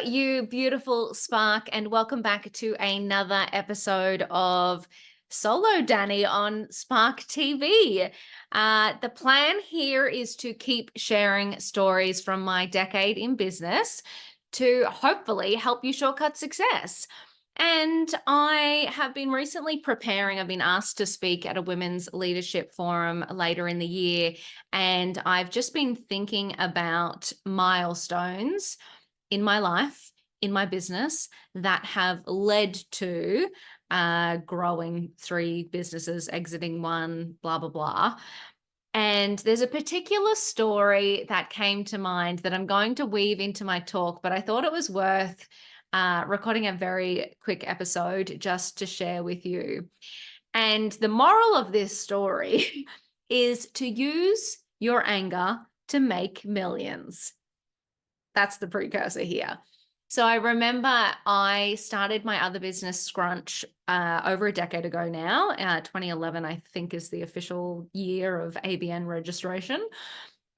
you beautiful spark, and welcome back to another episode of Solo Danny on Spark TV. The plan here is to keep sharing stories from my decade in business to hopefully help you shortcut success. And I have been recently preparing. I've been asked to speak at a women's leadership forum later in the year, and I've just been thinking about milestones in my life, in my business, that have led to growing 3 businesses, exiting 1, blah, blah, blah. And there's a particular story that came to mind that I'm going to weave into my talk, but I thought it was worth recording a very quick episode just to share with you. And the moral of this story is to use your anger to make millions. That's the precursor here. So I remember I started my other business, Scrunch, over a decade ago now. 2011, I think, is the official year of ABN registration.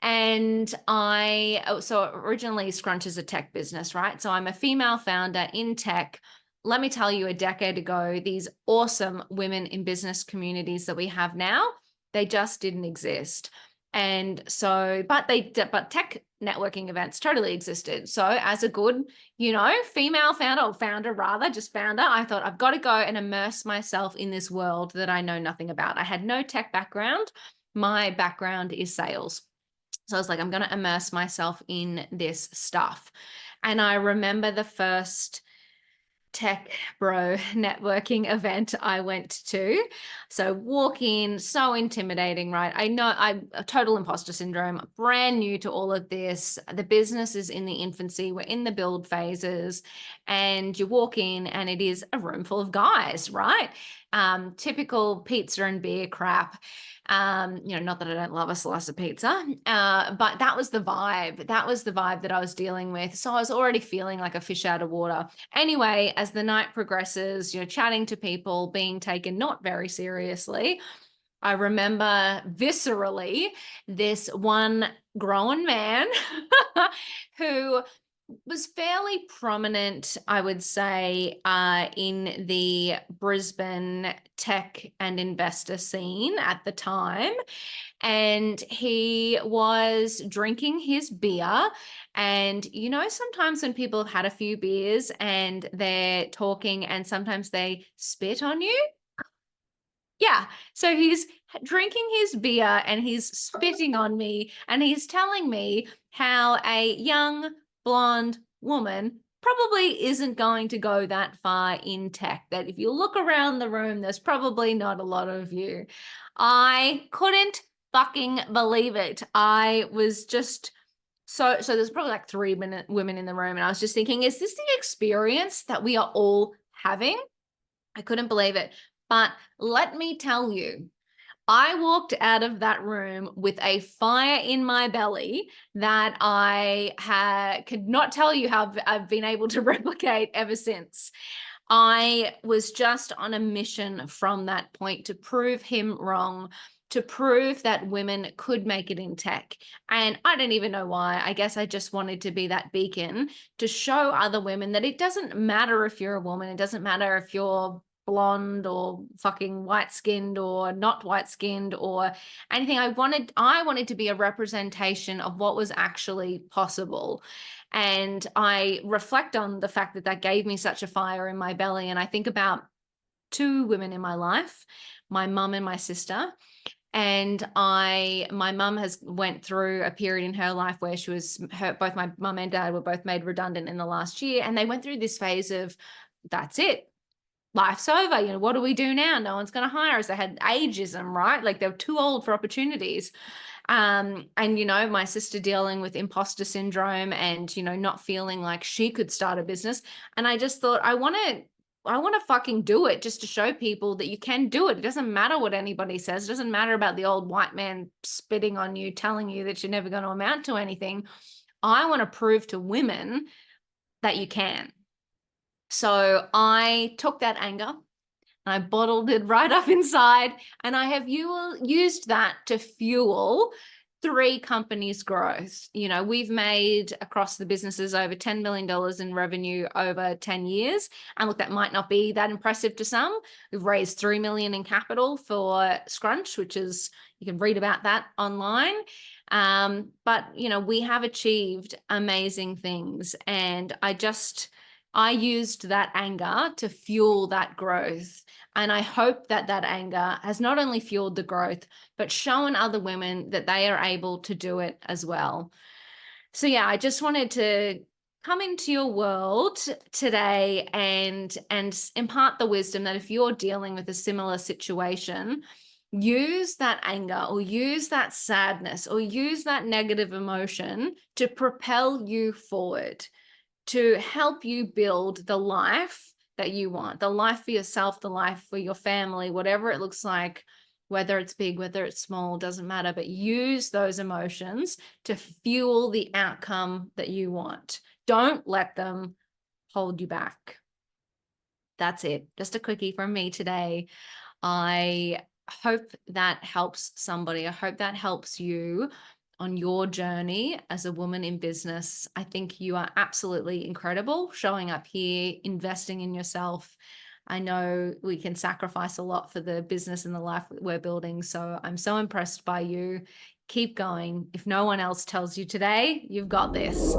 And so originally Scrunch is a tech business, right? So I'm a female founder in tech. Let me tell you, a decade ago, these awesome women in business communities that we have now, they just didn't exist. And so, but tech networking events totally existed. So as a good, female founder, or founder rather, just founder, I thought I've got to go and immerse myself in this world that I know nothing about. I had no tech background. My background is sales. So I was like, I'm going to immerse myself in this stuff. And I remember the first tech bro networking event I went to. So walk in, so intimidating, right? I know I'm a total imposter syndrome, brand new to all of this. The business is in the infancy. We're in the build phases, and you walk in and it is a room full of guys, right? Typical pizza and beer crap. Not that I don't love a slice of pizza, but that was the vibe. That was the vibe that I was dealing with. So I was already feeling like a fish out of water. Anyway, as the night progresses, chatting to people, being taken not very seriously, I remember viscerally this one grown man who was fairly prominent, I would say, in the Brisbane tech and investor scene at the time. And he was drinking his beer. And, sometimes when people have had a few beers and they're talking and sometimes they spit on you. Yeah. So he's drinking his beer and he's spitting on me, and he's telling me how a young blonde woman probably isn't going to go that far in tech, that if you look around the room, there's probably not a lot of you. I couldn't fucking believe it. I was just so there's probably like 3 women in the room, and I was just thinking, is this the experience that we are all having? I couldn't believe it. But let me tell you, I walked out of that room with a fire in my belly that I could not tell you how I've been able to replicate ever since. I was just on a mission from that point to prove him wrong, to prove that women could make it in tech. And I don't even know why. I guess I just wanted to be that beacon to show other women that it doesn't matter if you're a woman. It doesn't matter if you're blonde or fucking white skinned or not white skinned or anything. I wanted to be a representation of what was actually possible. And I reflect on the fact that that gave me such a fire in my belly. And I think about 2 women in my life, my mum and my sister. And my mum has went through a period in her life where both my mum and dad were both made redundant in the last year. And they went through this phase of, that's it. Life's over. What do we do now? No one's going to hire us. They had ageism, right? Like they were too old for opportunities. And, my sister dealing with imposter syndrome and, not feeling like she could start a business. And I just thought, I want to fucking do it, just to show people that you can do it. It doesn't matter what anybody says. It doesn't matter about the old white man spitting on you, telling you that you're never going to amount to anything. I want to prove to women that you can. So I took that anger and I bottled it right up inside, and I have used that to fuel 3 companies' growth. You know, we've made across the businesses over $10 million in revenue over 10 years. And look, that might not be that impressive to some. We've raised 3 million in capital for Scrunch, which is, you can read about that online. But you know, we have achieved amazing things. And I used that anger to fuel that growth. And I hope that that anger has not only fueled the growth, but shown other women that they are able to do it as well. So yeah, I just wanted to come into your world today and impart the wisdom that if you're dealing with a similar situation, use that anger or use that sadness or use that negative emotion to propel you forward, to help you build the life that you want, the life for yourself, the life for your family, whatever it looks like, whether it's big, whether it's small, doesn't matter, but use those emotions to fuel the outcome that you want. Don't let them hold you back. That's it. Just a quickie from me today. I hope that helps somebody. I hope that helps you on your journey as a woman in business. I think you are absolutely incredible showing up here, investing in yourself. I know we can sacrifice a lot for the business and the life that we're building. So I'm so impressed by you. Keep going. If no one else tells you today, you've got this.